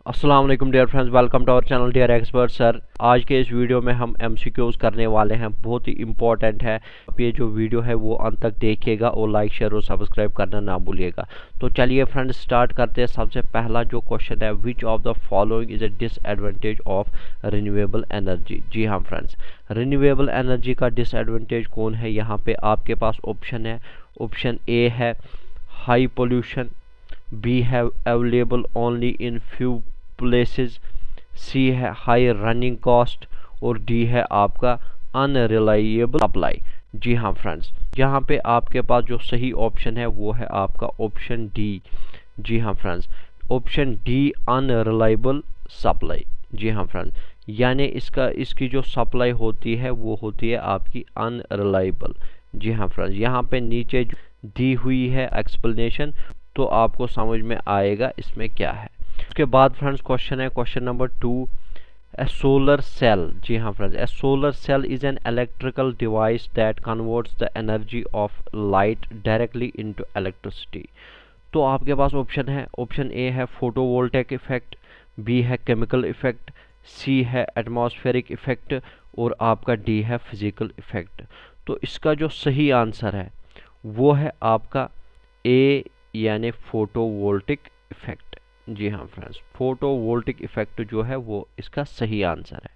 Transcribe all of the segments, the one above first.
अस्सलाम वालेकुम dear friends, welcome to our channel dear expert sir. आज के इस वीडियो में हम एमसीक्यूज करने वाले हैं, बहुत ही इम्पोर्टेंट है। आप ये जो वीडियो है वो अंत तक देखिएगा और लाइक शेयर और सब्सक्राइब करना ना भूलिएगा। तो चलिए फ्रेंड्स स्टार्ट करते हैं। सबसे पहला जो क्वेश्चन है, which of the following is a disadvantage of renewable energy. जी हाँ फ्रेंड्स, रिन्यूएबल एनर्जी का डिसएडवांटेज कौन है। यहाँ पे आपके पास ऑप्शन है। ऑप्शन ए है हाई पोल्यूशन, बी है available only in few places, C है हाई रनिंग कॉस्ट और डी है आपका अनरिलायबल सप्लाई। जी हाँ फ्रेंड्स, यहाँ पे आपके पास जो सही ऑप्शन है वो है आपका ऑप्शन डी। जी हाँ friends, option D unreliable supply. जी हाँ फ्रेंड्स, यानी इसकी जो सप्लाई होती है वो होती है आपकी अनरिलायबल। जी हाँ फ्रेंड्स, यहाँ पे नीचे जो दी हुई है एक्सप्लेनेशन, तो आपको समझ में आएगा इसमें क्या है। उसके बाद फ्रेंड्स क्वेश्चन है, question number 2, a solar cell. जी हाँ friends, a solar cell is an electrical device that converts the energy of light directly into electricity. तो आपके पास ऑप्शन है। ऑप्शन ए है फोटोवोल्टेक इफेक्ट, बी है केमिकल इफेक्ट, सी है atmospheric effect और आपका डी है फिजिकल इफेक्ट। तो इसका जो सही आंसर है वो है आपका ए, यानी फोटोवोल्टिक इफेक्ट। जी हाँ फ्रेंड्स, फोटोवोल्टिक इफेक्ट जो है वो इसका सही आंसर है।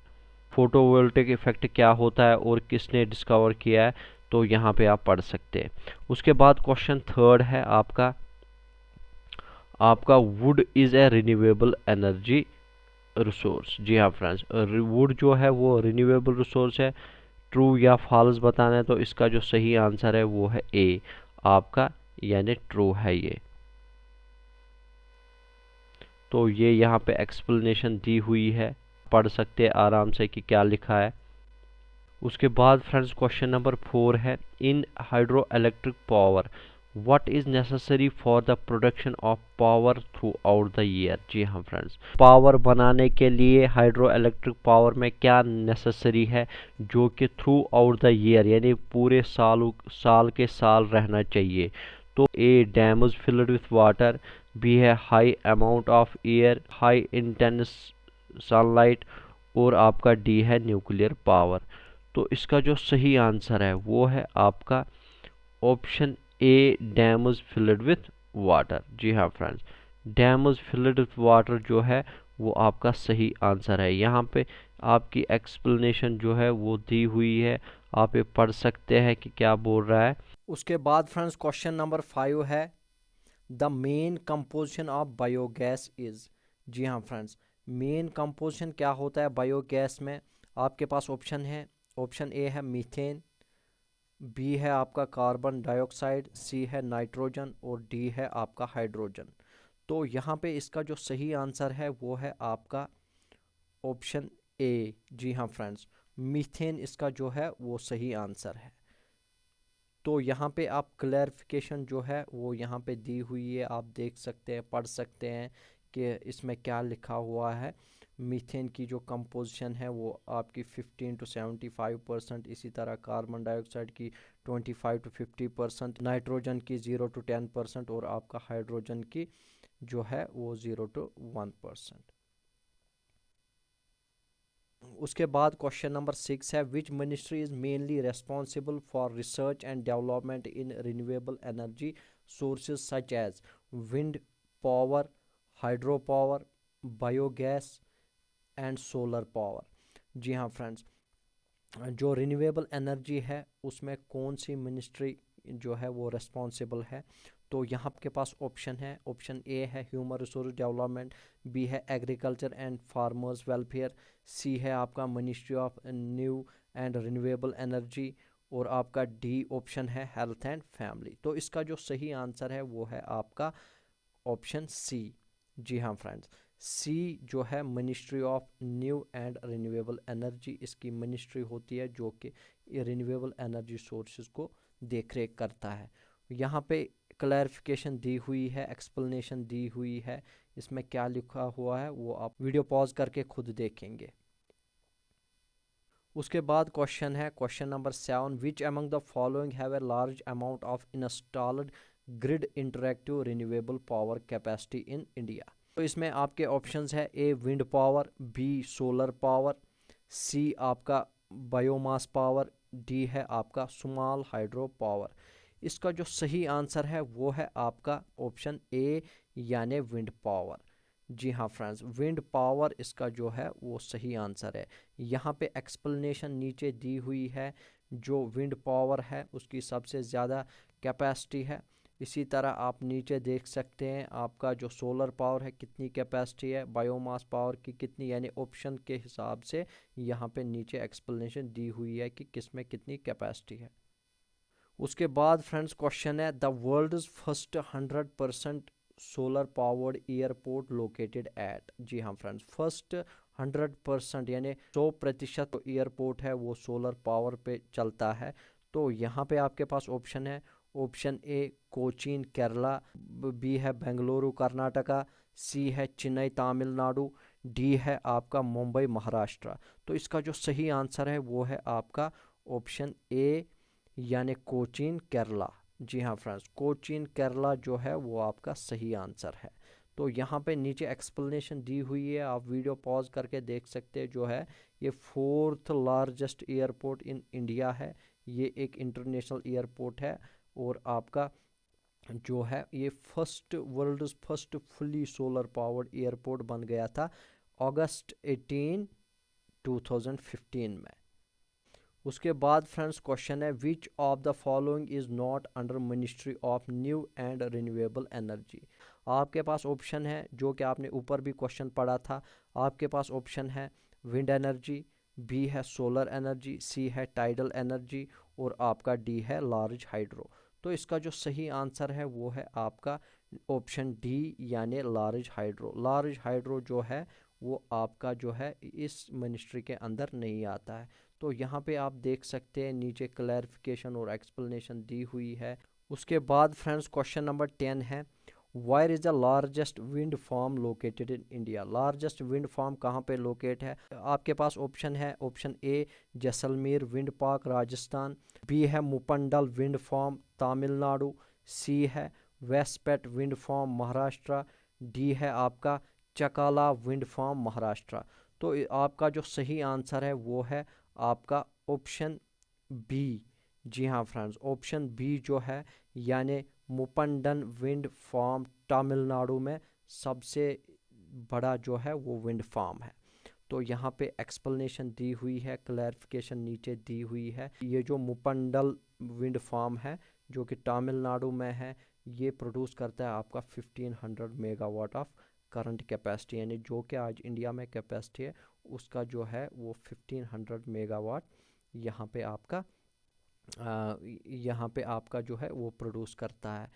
फोटोवोल्टिक इफेक्ट क्या होता है और किसने डिस्कवर किया है, तो यहाँ पे आप पढ़ सकते हैं। उसके बाद क्वेश्चन थर्ड है आपका wood is a renewable energy resource. जी हाँ फ्रेंड्स, वुड जो है वो रिन्यूएबल रिसोर्स है। ट्रू या फॉल्स बताना है तो इसका जो सही आंसर है वो है ए आपका, यानी ट्रू है ये। तो ये यहाँ पे एक्सप्लेनेशन दी हुई है, पढ़ सकते हैं आराम से कि क्या लिखा है। उसके बाद फ्रेंड्स क्वेश्चन नंबर 4 है, in hydroelectric power what is necessary for the production of power throughout the year. जी हाँ फ्रेंड्स, पावर बनाने के लिए हाइड्रो इलेक्ट्रिक पावर में क्या नेसेसरी है, जो कि थ्रू आउट द ईयर यानी पूरे साल के साल रहना चाहिए। तो A dams filled with water, B है high amount of air, high intense sunlight और आपका डी है न्यूक्लियर पावर। तो इसका जो सही आंसर है वो है आपका option A dams filled with water. जी हाँ friends, dams filled with water जो है वो आपका सही आंसर है। यहाँ पे आपकी एक्सप्लेनेशन जो है वो दी हुई है, आप ये पढ़ सकते हैं कि क्या बोल रहा है। उसके बाद फ्रेंड्स क्वेश्चन नंबर 5 है, the main composition of biogas is. जी हाँ फ्रेंड्स, मेन कंपोजिशन क्या होता है बायोगैस में। आपके पास ऑप्शन है। ऑप्शन ए है मीथेन, बी है आपका कार्बन डाइऑक्साइड, सी है नाइट्रोजन और डी है आपका हाइड्रोजन। तो यहाँ पे इसका जो सही आंसर है वो है आपका ऑप्शन ए। जी हाँ फ्रेंड्स, मीथेन इसका जो है वो सही आंसर है। तो यहाँ पे आप क्लैरिफिकेशन जो है वो यहाँ पे दी हुई है, आप देख सकते हैं, पढ़ सकते हैं कि इसमें क्या लिखा हुआ है। मीथेन की जो कंपोजिशन है वो आपकी 15 to 75%, इसी तरह कार्बन डाइऑक्साइड की 25 to 50%, नाइट्रोजन की 0 to 10% और आपका हाइड्रोजन की जो है वो 0 to 1%। उसके बाद क्वेश्चन नंबर 6 है, which ministry is mainly responsible for research and development in renewable energy sources such as wind power, hydro power, biogas and solar power. जी हाँ फ्रेंड्स, जो रिन्यूएबल एनर्जी है उसमें कौन सी मिनिस्ट्री जो है वो रेस्पॉन्सिबल है। तो यहाँ के पास ऑप्शन है। ऑप्शन ए है ह्यूमन रिसोर्स डेवलपमेंट, बी है एग्रीकल्चर एंड फार्मर्स वेलफेयर, सी है आपका ministry of new and renewable energy और आपका डी ऑप्शन है हेल्थ एंड फैमिली। तो इसका जो सही आंसर है वो है आपका ऑप्शन सी। जी हाँ फ्रेंड्स, सी जो है ministry of new and renewable energy, इसकी मिनिस्ट्री होती है जो कि रिन्यूएबल एनर्जी सोर्सेज को देख रेख करता है। यहाँ पे क्लैरिफिकेशन दी हुई है, एक्सप्लेनेशन दी हुई है, इसमें क्या लिखा हुआ है वो आप वीडियो पॉज करके खुद देखेंगे। उसके बाद क्वेश्चन है, question number 7, which among the following have a large amount of installed grid interactive renewable power capacity in India. तो इसमें आपके ऑप्शंस है A wind power, B solar power, C आपका बायोमास पावर, डी है आपका small hydro power. इसका जो सही आंसर है वो है आपका ऑप्शन ए यानी विंड पावर। जी हाँ फ्रेंड्स, विंड पावर इसका जो है वो सही आंसर है। यहाँ पे एक्सप्लेनेशन नीचे दी हुई है। जो विंड पावर है उसकी सबसे ज़्यादा कैपेसिटी है। इसी तरह आप नीचे देख सकते हैं आपका जो सोलर पावर है कितनी कैपेसिटी है, बायोमास पावर की कितनी, यानी ऑप्शन के हिसाब से यहाँ पे नीचे एक्सप्लेनेशन दी हुई है कि किस में कितनी कैपेसिटी है। उसके बाद फ्रेंड्स क्वेश्चन है the world's first 100% solar powered airport located at. जी हाँ फ्रेंड्स, फर्स्ट 100% यानी 100% एयरपोर्ट है वो सोलर पावर पे चलता है। तो यहाँ पे आपके पास ऑप्शन है, option A Cochin Kerala, B है बेंगलुरु कर्नाटका, सी है चेन्नई तमिलनाडु, डी है आपका मुंबई महाराष्ट्र। तो इसका जो सही आंसर है वो है आपका ऑप्शन ए यानी कोचीन केरला। जी हाँ फ्रेंड्स, कोचीन केरला जो है वो आपका सही आंसर है। तो यहाँ पे नीचे एक्सप्लेनेशन दी हुई है, आप वीडियो पॉज करके देख सकते हैं। जो है ये 4th largest airport in India है। ये एक इंटरनेशनल एयरपोर्ट है और आपका जो है ये world first fully solar powered airport बन गया था अगस्त 18 2015 में। उसके बाद फ्रेंड्स क्वेश्चन है which of the following is not under ministry of new and renewable energy. आपके पास ऑप्शन है जो कि आपने ऊपर भी क्वेश्चन पढ़ा था। आपके पास ऑप्शन है विंड एनर्जी, बी है सोलर एनर्जी, सी है टाइडल एनर्जी और आपका डी है लार्ज हाइड्रो। तो इसका जो सही आंसर है वो है आपका ऑप्शन डी यानी लार्ज हाइड्रो। लार्ज हाइड्रो जो है वो आपका जो है इस मिनिस्ट्री के अंदर नहीं आता है। तो यहाँ पे आप देख सकते हैं नीचे क्लैरिफिकेशन और एक्सप्लेनेशन दी हुई है। उसके बाद फ्रेंड्स क्वेश्चन नंबर 10 है where is the largest wind farm located in India. Largest wind farm कहाँ पे लोकेट है। आपके पास ऑप्शन है, option A Jaisalmer wind park Rajasthan, B है Muppandal wind farm Tamil Nadu, C है वेस्टपेट विंड फार्म महाराष्ट्र, डी है आपका चकाला विंड फार्म महाराष्ट्र। तो आपका जो सही आंसर है वो है आपका ऑप्शन बी। जी हाँ फ्रेंड्स, ऑप्शन बी जो है यानी मुपंडन विंड फार्म तमिलनाडु में सबसे बड़ा जो है वो विंड फार्म है। तो यहाँ पे एक्सप्लेनेशन दी हुई है, क्लैरिफिकेशन नीचे दी हुई है। ये जो मुपंडल विंड फार्म है जो कि तमिलनाडु में है, ये प्रोड्यूस करता है आपका 1500 मेगावाट ऑफ करंट कैपेसिटी, यानी जो कि आज इंडिया में कैपेसिटी है उसका जो है वो 1500 मेगावाट यहाँ पे आपका जो है वो प्रोड्यूस करता है।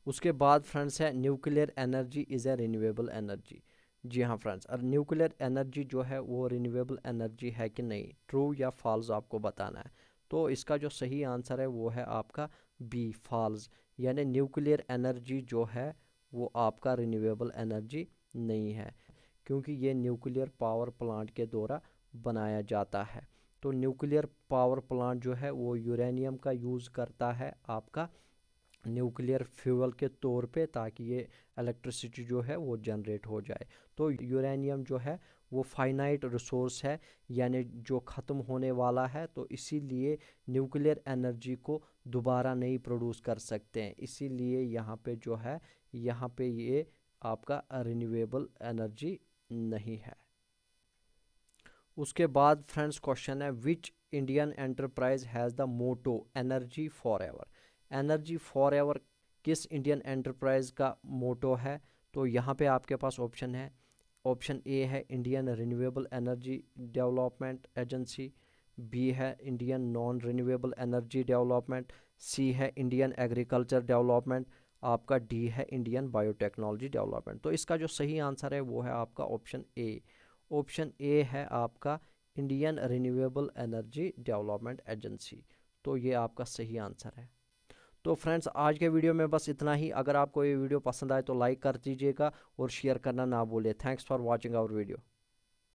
उसके बाद फ्रेंड्स है nuclear energy is a renewable energy. जी हाँ फ्रेंड्स, और न्यूक्लियर एनर्जी जो है वो रिन्यूएबल एनर्जी है कि नहीं, ट्रू या फॉल्स आपको बताना है। तो इसका जो सही आंसर है वो है आपका बी फॉल्स, यानी न्यूक्लियर एनर्जी जो है वो आपका रिन्यूएबल एनर्जी नहीं है, क्योंकि ये न्यूक्लियर पावर प्लांट के द्वारा बनाया जाता है। तो न्यूक्लियर पावर प्लांट जो है वो यूरेनियम का यूज़ करता है आपका न्यूक्लियर फ्यूल के तौर पे, ताकि ये इलेक्ट्रिसिटी जो है वो जनरेट हो जाए। तो यूरेनियम जो है वो फाइनाइट रिसोर्स है, यानी जो ख़त्म होने वाला है। तो इसीलिए न्यूक्लियर एनर्जी को दोबारा नहीं प्रोड्यूस कर सकते हैं, इसीलिए यहाँ पे जो है यहाँ पे ये आपका रिन्यूएबल एनर्जी नहीं है। उसके बाद फ्रेंड्स क्वेश्चन है which Indian enterprise has the motto energy forever. Energy forever किस इंडियन एंटरप्राइज का मोटो है। तो यहाँ पे आपके पास ऑप्शन है, ऑप्शन ए है Indian renewable energy development agency, B है Indian non renewable energy development, C है इंडियन एग्रीकल्चर डेवलपमेंट, आपका डी है इंडियन बायोटेक्नोलॉजी डेवलपमेंट। तो इसका जो सही आंसर है वो है आपका ऑप्शन ए। ऑप्शन ए है आपका Indian renewable energy development agency. तो ये आपका सही आंसर है। तो फ्रेंड्स आज के वीडियो में बस इतना ही। अगर आपको ये वीडियो पसंद आए तो लाइक कर दीजिएगा और शेयर करना ना भूलें। Thanks for watching our video.